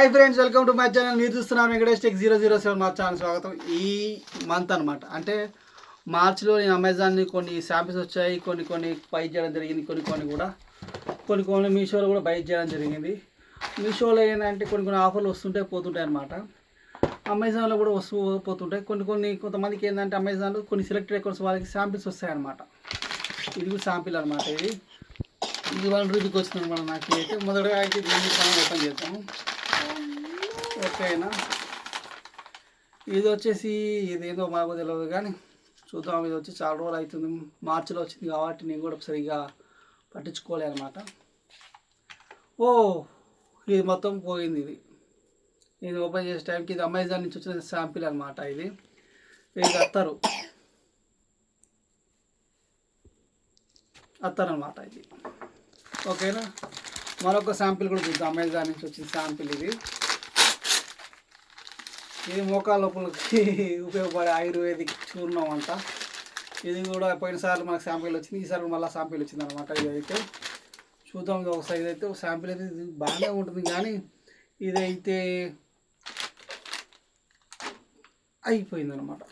Hi friends, welcome to my channel. మీరు చూస్తున్నారు Venkatesh tech 007 మా ఛానల్ స్వాగతం. ఈ మంత్ అనమాట, అంటే మార్చిలో నేను అమెజాన్ని కొన్ని శాంపిల్స్ వచ్చాయి, కొన్ని బై చేయడం జరిగింది, కొన్ని మీషోలో కూడా బై చేయడం జరిగింది. మీషోలో ఏంటంటే కొన్ని ఆఫర్లు వస్తుంటాయి పోతుంటాయి అనమాట. అమెజాన్లో కూడా పోతుంటాయి. కొంతమందికి ఏంటంటే అమెజాన్లో కొన్ని సెలెక్టెడ్ అకౌంట్స్ వాళ్ళకి శాంపిల్స్ వస్తాయి అనమాట. ఇది కూడా శాంపిల్ అనమాట. ఇది ₹1 వచ్చింది అనమాట. నాకు అయితే మొదటగా అయితే దీన్ని ఓపెన్ చేద్దాము. ఓకేనా, ఇది వచ్చేసి ఇదేదో మాకు తెలియదు కానీ చూద్దాం. ఇది వచ్చి చాలా రోజులు అవుతుంది, మార్చిలో వచ్చింది కాబట్టి నేను కూడా సరిగా పట్టించుకోలే అనమాట. ఓ, ఇది మొత్తం పోయింది. ఇది ఓపెన్ చేసే టైంకి ఇది అమెజాన్ నుంచి వచ్చిన శాంపిల్ అనమాట. ఇది అత్తరు అనమాట ఇది. ఓకేనా, మరొక శాంపిల్ కూడా చూద్దాం. అమెజాన్ నుంచి వచ్చిన శాంపిల్ ఇది మోకాళ్ళ నొప్పులకి ఉపయోగపడే ఆయుర్వేదిక్ చూర్ణం అంట. ఇది కూడా పోయినసార్లు మనకు శాంపిల్ వచ్చింది, ఈసారి మళ్ళీ శాంపిల్ వచ్చింది అనమాట. ఇదైతే చూద్దాం. ఇది ఒకసారి ఇదైతే ఒక శాంపిల్ అయితే ఇది బాగానే ఉంటుంది, కానీ ఇదైతే అయిపోయింది అనమాట.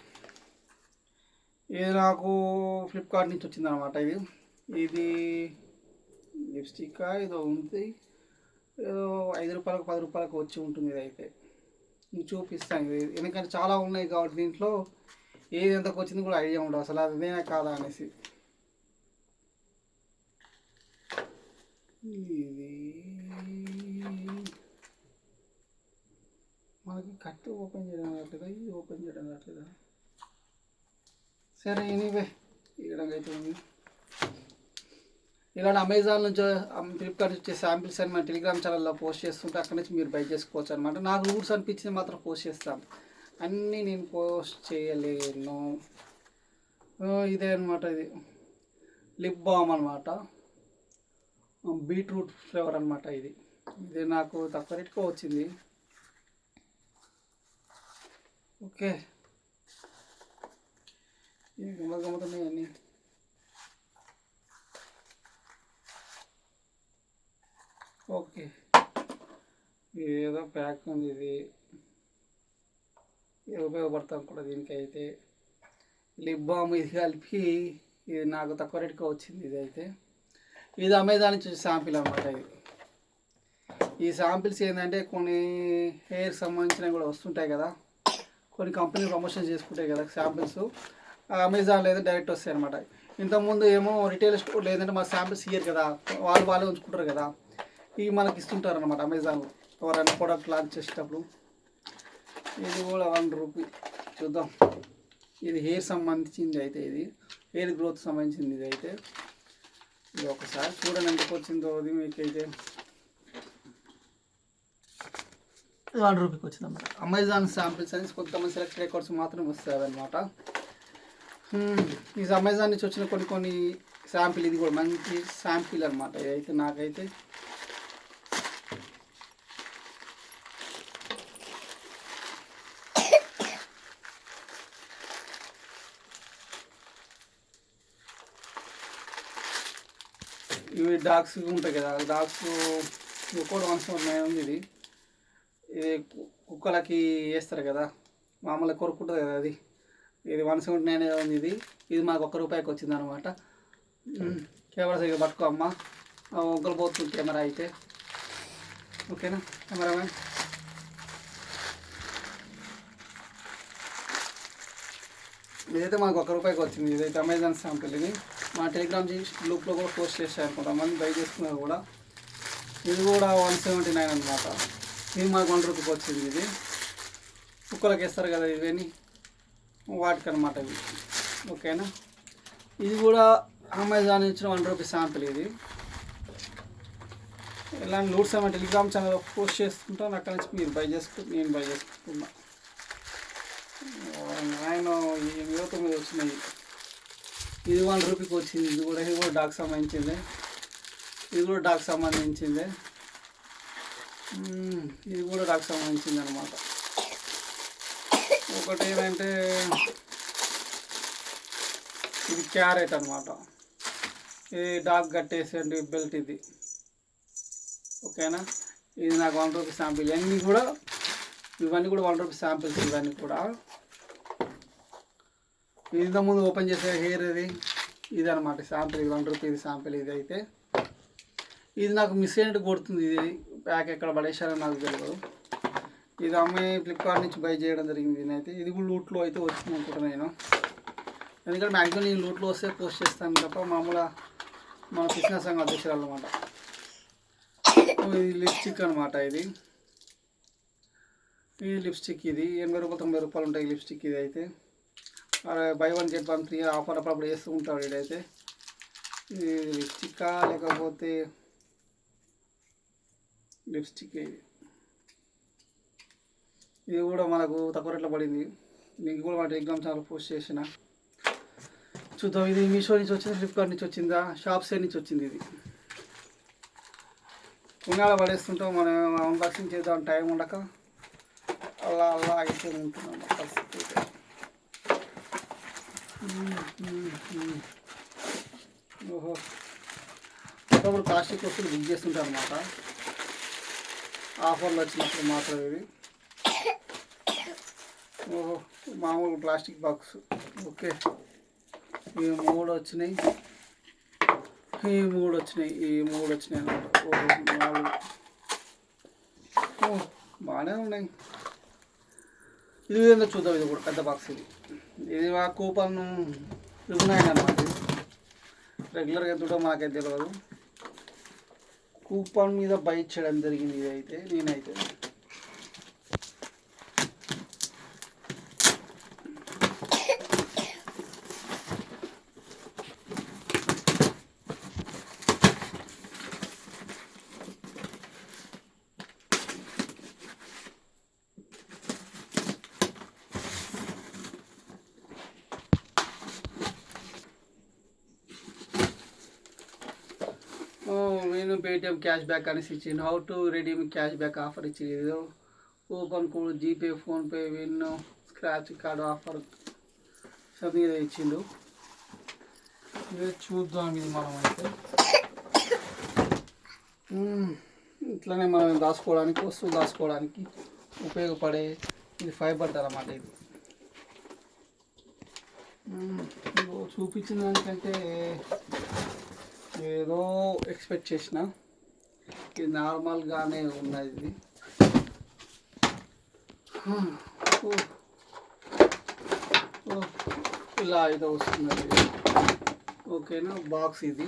ఇది నాకు ఫ్లిప్కార్ట్ నుంచి వచ్చింది అనమాట. ఇది లిప్స్టిక్ ఏదో ఉంది, ఏదో ₹5 ₹10 వచ్చి ఉంటుంది. ఇదైతే చూపిస్తాను ఎందుకంటే చాలా ఉన్నాయి కాబట్టి దీంట్లో ఏది ఎంతకు వచ్చింది కూడా ఐడియా ఉండదు అసలు అది నేనే కాదా అనేసి. ఇది మనకి కట్ ఓపెన్ చేయడం రావట్లేదా, ఇది ఓపెన్ చేయడం రావట్లేదా? సరే, ఎనీవే ఈ విధంగా అయితే ఉంది. ఇలాంటి అమెజాన్ నుంచి ఫ్లిప్కార్ట్ వచ్చే శాంపిల్స్ అని మన టెలిగ్రామ్ ఛానల్లో పోస్ట్ చేస్తుంటే అక్కడి నుంచి మీరు బై చేసుకోవచ్చు అనమాట. నాకు రూట్స్ అనిపించింది మాత్రం పోస్ట్ చేస్తాను, అన్నీ నేను పోస్ట్ చేయలేను. ఇదే అనమాట. ఇది లిప్ బామ్ అనమాట, బీట్రూట్ ఫ్లేవర్ అనమాట. ఇది నాకు తక్కువ రేట్గా వచ్చింది. ఓకే, గమ్మతున్నాయి అన్నీ. ఓకే, ఏదో ప్యాక్ ఉంది. ఇది ఉపయోగపడతాం కూడా దీనికైతే. లిప్ బామ్ ఇది కలిపి ఇది నాకు తక్కువ రేట్గా వచ్చింది. ఇది అమెజాన్ నుంచి శాంపిల్ అనమాట. ఈ శాంపిల్స్ ఏంటంటే కొన్ని హెయిర్ సంబంధించినవి కూడా వస్తుంటాయి కదా, కొన్ని కంపెనీలు ప్రమోషన్ చేసుకుంటాయి కదా శాంపిల్స్, అమెజాన్లో అయితే డైరెక్ట్ వస్తాయి అనమాట. ఇంతకుముందు ఏమో రిటైల్ స్టోర్ లేదంటే మా శాంపిల్స్ ఇయ్యరు కదా, వాళ్ళే ఉంచుకుంటారు కదా, ఇవి మనకి ఇస్తుంటారు అనమాట అమెజాన్లో ఎవరైనా ప్రోడక్ట్ లాంచ్ చేసేటప్పుడు. ఇది కూడా ₹1. చూద్దాం. ఇది హెయిర్ సంబంధించింది అయితే, ఇది హెయిర్ గ్రోత్ సంబంధించింది. ఇది ఒకసారి చూడండి ఎందుకు వచ్చిందో. అది మీకైతే ₹1 వచ్చింది అనమాట. అమెజాన్ శాంపిల్స్ అని కొంతమంది సెలెక్టెడ్ అకౌంట్స్ మాత్రం వస్తాయి అనమాట. ఈ అమెజాన్ నుంచి వచ్చిన కొన్ని శాంపిల్, ఇది కూడా మంచి శాంపిల్ అనమాట. ఇదైతే నాకైతే ఇవి డాగ్స్ ఉంటాయి కదా, డాగ్స్ ఒక్కోటి 179 ఉంది. ఇది కుక్కలకి వేస్తారు కదా, మామూలుగా కొరుక్కుంటుంది కదా, ఇది 179 ఉంది. ఇది మాకు ₹1 వచ్చింది అనమాట. కెమెరా సరిగ్గా పట్టుకో అమ్మ, ఒక్కరు పోతుంది కెమెరా అయితే. ఓకేనా కెమెరామ్యాన్? ఇదైతే మాకు ₹1 వచ్చింది. ఇదైతే అమెజాన్ శాంపిల్. ఇది మా టెలిగ్రామ్ గ్రూప్లో కూడా పోస్ట్ చేశారు, కొంతమంది బై చేసుకున్నారు కూడా. ఇది కూడా 179 అనమాట. ఇది మాకు ₹1 వచ్చింది. ఇది కుక్కలకి వేస్తారు కదా ఇవన్నీ, వాటికి అనమాట ఇవి. ఓకేనా, ఇది కూడా అమెజాన్ ఇచ్చిన ₹1 శాంపిల్. ఇది ఇలాంటి లూట్స్ ఏమైనా టెలిగ్రామ్ ఛానల్ పోస్ట్ చేస్తుంటాను, అక్కడి నుంచి మీరు నేను బై చేసుకుంటున్నా. ఆయన ఈ ₹9 వచ్చినాయి. ఇది ₹1 వచ్చింది. ఇది కూడా డాగ్ సంబంధించింది. ఇది కూడా డాగ్ సంబంధించింది అనమాట. ఒకటి ఏంటంటే ఇది క్యారెట్ అనమాట. ఇది డాగ్ కట్టేసే బెల్ట్ ఇది. ఓకేనా, ఇది నాకు ₹1 శాంపిల్. ఇవన్నీ కూడా ₹1 శాంపిల్స్. ఇవన్నీ కూడా ఇంతకుముందు ఓపెన్ చేసే హెయిర్ ఇది అనమాట శాంపిల్. ఇది ₹1 శాంపిల్. ఇది అయితే ఇది నాకు మిస్ అయినట్టు కొడుతుంది. ఇది ప్యాక్ ఎక్కడ పడేసారో నాకు తెలియదు. ఇది అమ్మాయి ఫ్లిప్కార్ట్ నుంచి బై చేయడం జరిగింది. నేనైతే ఇది కూడా లూట్లో అయితే వచ్చింది అనుకుంటున్నాను నేను. ఎందుకంటే మ్యాక్సిమం నేను లూట్లో వస్తే పోస్ట్ చేస్తాను తప్ప మామూలుగా మన కృష్ణ సంఘ అధ్యక్షురాలు అనమాట. ఇది లిప్స్టిక్ అనమాట. ఇది లిప్స్టిక్. ఇది ₹80 ₹90 ఉంటాయి లిప్స్టిక్. ఇది అయితే బై 1 get 1 ఫ్రీ ఆఫర్ అప్పుడు వేస్తూ ఉంటాడు ఇదైతే. ఇది లిప్స్టిక్కా లేకపోతే లిప్స్టిక్. ఇది కూడా మనకు తక్కువ రేట్లో పడింది. దీనికి కూడా వాటి ఎగ్జామ్ ఛానల్ పోస్ట్ చేసిన చూద్దాం. ఇది మీషో నుంచి వచ్చింది, ఫ్లిప్కార్ట్ నుంచి వచ్చిందా, షాప్సే నుంచి వచ్చింది. ఇది కొన్నాళ్ళ పడేస్తుంటాం. మనం అన్బాక్సింగ్ చేద్దాం టైం ఉండక అలా అయితే ఉంటున్నాం పరిస్థితి. ఓహో, అప్పుడు ప్లాస్టిక్ వస్తువులు బుక్ చేస్తుంటారు అనమాట. ఆఫర్లు వచ్చినప్పుడు మాత్రం ఇది. ఓహో, మామూలు ప్లాస్టిక్ బాక్స్. ఓకే, ఈ మూడు వచ్చినాయి అన్నమాట. ఓహో, 4. బాగానే ఉన్నాయి. ఇది విధంగా చూద్దాం. ఇది కూడా పెద్ద బాక్స్. ఇది ఆ కూపన్ 999 అనమాట. రెగ్యులర్గా ఎంత ఉంటుందో మాకైతే తెలియదు. కూపన్ మీద బై చేయడం జరిగింది. ఇది అయితే నేనైతే నేను పేటిఎం క్యాష్ బ్యాక్ అనేసి ఇచ్చింది. How to redeem cash back offer ఇచ్చింది. ఏదో coupon code, GPay, PhonePe, win, scratch card offer something ఏదో ఇచ్చిండు. ఇదే చూద్దాం. ఇది మనం అయితే ఇట్లనే మనం దాచుకోవడానికి, వస్తువులు దాచుకోవడానికి ఉపయోగపడే ఇది ఫైబర్ అన్నమాట. ఇది చూపించిన దానికంటే ఏదో ఎక్స్పెక్ట్ చేసిన. ఇది నార్మల్గానే ఉన్నది. ఇది ఇలా అయితే వస్తున్నది. ఓకేనా, బాక్స్ ఇది.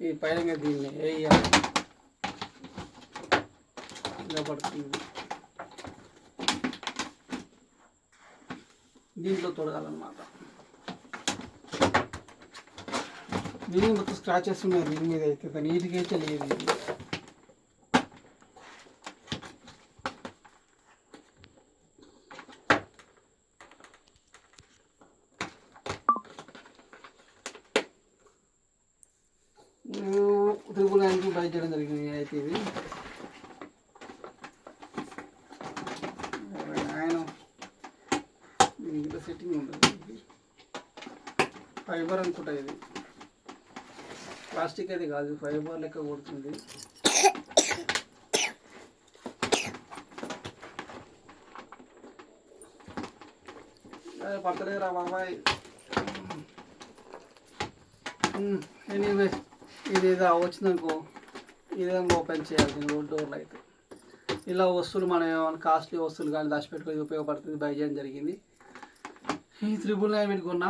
ఈ పైన దీన్ని వేయాలి, ఇలా పడుతుంది. దీంట్లో తొడగాలన్నమాట. దీని మొత్తం స్క్రాచెస్ ఉన్నాయి దీని మీద అయితే. నీట్గా అయితే లేదు. ₹999 బై చేయడం జరిగింది అయితే. ఇది ఇంట్లో సెట్టింగ్ ఉంటుంది. ఫైబర్ అనుకుంటా. ఇది ప్లాస్టిక్ అయితే కాదు, ఫైబర్ లెక్క కొడుతుంది. పడతలేరా బాబాయ్. ఎనీవే, ఇది ఏదో వచ్చిందనుకో, ఇదే ఓపెన్ చేయాలి దీని డోర్లో అయితే. ఇలా వస్తువులు మనం ఏమైనా కాస్ట్లీ వస్తువులు కానీ దాచిపెట్టుకొని ఉపయోగపడుతుంది బై చేయడం జరిగింది. ఈ ₹999 పెట్టుకున్న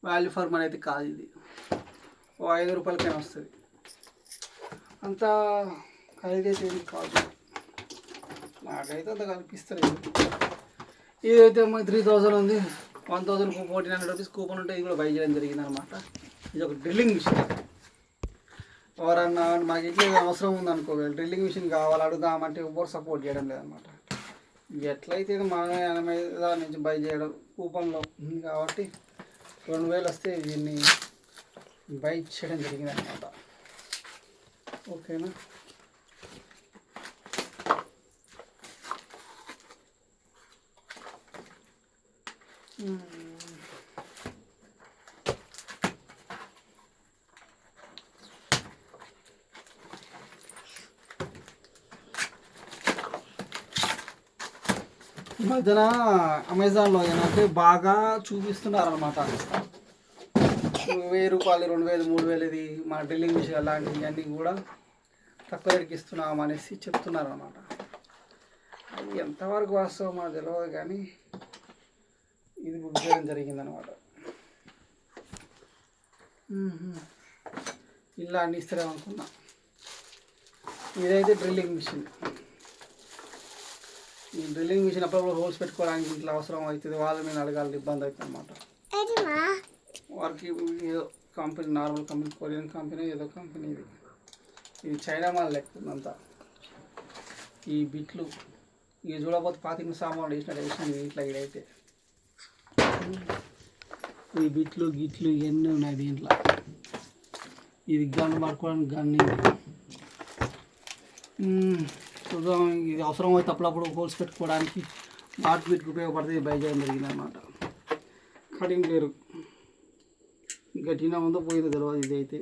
వాల్యూ ఫర్ మనీ అయితే కాదు. ఇది ₹5 వస్తుంది. అంత ఖరీదైతే ఏమి కాదు, నాకైతే అంత కనిపిస్తుంది. ఇదైతే $3000 ఉంది. ₹1400 కూపన్ ఉంటే ఇది కూడా బై చేయడం జరిగింది అనమాట. ఇది ఒక డ్రిల్లింగ్ మిషన్. ఎవరన్నా మాకు ఇట్లా అవసరం ఉందనుకో, డ్రిల్లింగ్ మిషన్ కావాలి అడుగుదామంటే ఎవరు సపోర్ట్ చేయడం లేదనమాట. ఎట్లయితే మనమే దాని నుంచి బై చేయడం కూపన్లో ఉంది కాబట్టి 2000 వస్తే దీన్ని బై చేయడం జరిగింది అనమాట. ఓకేనా, ఈ మధ్యన అమెజాన్లో ఏంటంటే బాగా చూపిస్తున్నారు అనమాట. 1000 రూపాయలు, 2000, 3000 ఇది మన డ్రిల్లింగ్ మిషన్ అలాంటివి అన్నీ కూడా తక్కువ రేటుకి ఇస్తున్నాం అనేసి చెప్తున్నారు అనమాట. అది ఎంతవరకు వాస్తవం మాకు తెలియదు, కానీ ఇది బుక్ చేయడం జరిగిందనమాట. ఇలా అన్ని ఇస్తారేమనుకున్నా. ఇదైతే డ్రిల్లింగ్ మిషన్. ఈ డ్రిల్లింగ్ మిషన్ అప్పుడప్పుడు హోల్స్ పెట్టుకోవడానికి ఇంట్లో అవసరం అవుతుంది, వాళ్ళ మీద అడగాలి, ఇబ్బంది అవుతుంది అనమాట. వారికి ఏదో company, normal company, Korean company, ఏదో కంపెనీ ఇది చైనా మాల్ లెక్కుందంతా. ఈ బిట్లు ఇవి చూడకపోతే 25 సామాన్లు వేసినట్టు ఇట్లా ఇదైతే ఈ బిట్లు గిట్లు ఇవన్నీ ఉన్నాయి దీంట్లో. ఇది గన్ పడుకోవడానికి గన్. చూద్దాం, ఇది అవసరం అయితే అప్పుడప్పుడు హోల్స్ పెట్టుకోవడానికి వాటి వీటికి ఉపయోగపడుతుంది. బై చేయడం జరిగింది అన్నమాట. కటింగ్ ప్లేయర్ గట్టిగా ఉందో పోయిందో తెలియదు. ఇదైతే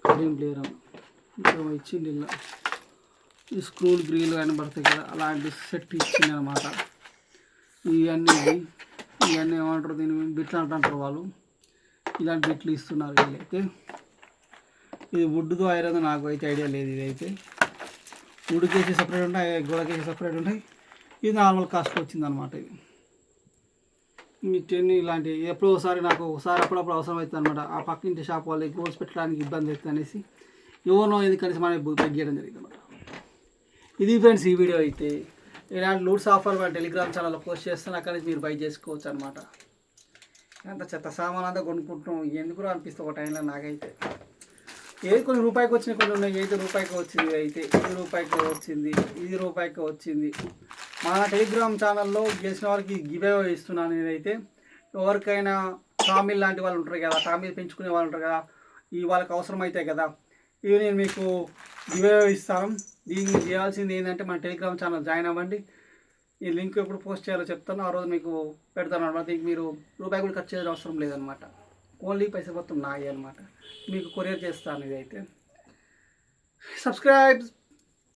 కటింగ్ ప్లేయర్ ఇంకా ఇచ్చింది. ఇలా ఈ స్క్రూలు గ్రీలు అని పడతాయి కదా, అలాంటి సెట్ ఇచ్చింది అనమాట. ఇవన్నీ ఏమంటారు, దీని బిట్లు అంటారు వాళ్ళు. ఇలాంటి బిట్లు ఇస్తున్నారు వీళ్ళైతే. ఇది వుడ్తో ఐరన్ నాకు అయితే ఐడియా లేదు. ఇదైతే వుడ్కేసి సపరేట్ ఉంటాయి, గోడకేసి సపరేట్ ఉంటాయి. ఇది నార్మల్ కాస్ట్ వచ్చింది అనమాట. ఇది టెన్ని ఇలాంటివి ఎప్పుడో ఒకసారి నాకు అప్పుడప్పుడు అవసరం అవుతుంది అనమాట. ఆ పక్కింటి షాప్ వాళ్ళకి గోల్స్ పెట్టడానికి ఇబ్బంది అవుతుంది అనేసి ఎవరినో ఇది కలిసి మనం బుక్ చేయడం జరిగింది అనమాట. ఇది ఫ్రెండ్స్ ఈ వీడియో అయితే. ఇలాంటి లూట్స్ ఆఫర్ మన టెలిగ్రామ్ ఛానల్లో పోస్ట్ చేస్తాను, అక్కడి నుంచి మీరు బై చేసుకోవచ్చు అనమాట. అంత చెత్త సామాన్ అంతా కొనుక్కుంటున్నాం, ఎందుకు అనిపిస్తే ఒక టైంలో నాకైతే. ఏది కొన్ని రూపాయికి వచ్చినాయి, కొన్ని ఉన్నాయి. అయితే రూపాయికి వచ్చింది, అయితే ఇది రూపాయికి వచ్చింది, ఇది రూపాయికి వచ్చింది. మన టెలిగ్రామ్ ఛానల్లో గెలిచిన వాళ్ళకి గివ్ అవే ఇస్తున్నాను. నేనైతే ఎవరికైనా టామీల్ లాంటి వాళ్ళు ఉంటారు కదా, టామీల్ పెంచుకునే వాళ్ళు ఉంటారు కదా, వాళ్ళకి అవసరం అవుతాయి కదా, ఇవి నేను మీకు గివ్ అవే ఇస్తాను. దీనికి చేయాల్సింది ఏంటంటే మన టెలిగ్రామ్ ఛానల్ జాయిన్ అవ్వండి. ఈ లింక్ ఎప్పుడు పోస్ట్ చేయాలో చెప్తాను, ఆ రోజు మీకు పెడతాను అనమాట. దీనికి మీరు రూపాయి కూడా ఖర్చు చేయాల్సిన అవసరం లేదనమాట. ఓన్లీ పైసలు మొత్తం నాయి అనమాట. మీకు కొరియర్ చేస్తాను. ఇదైతే సబ్స్క్రైబ్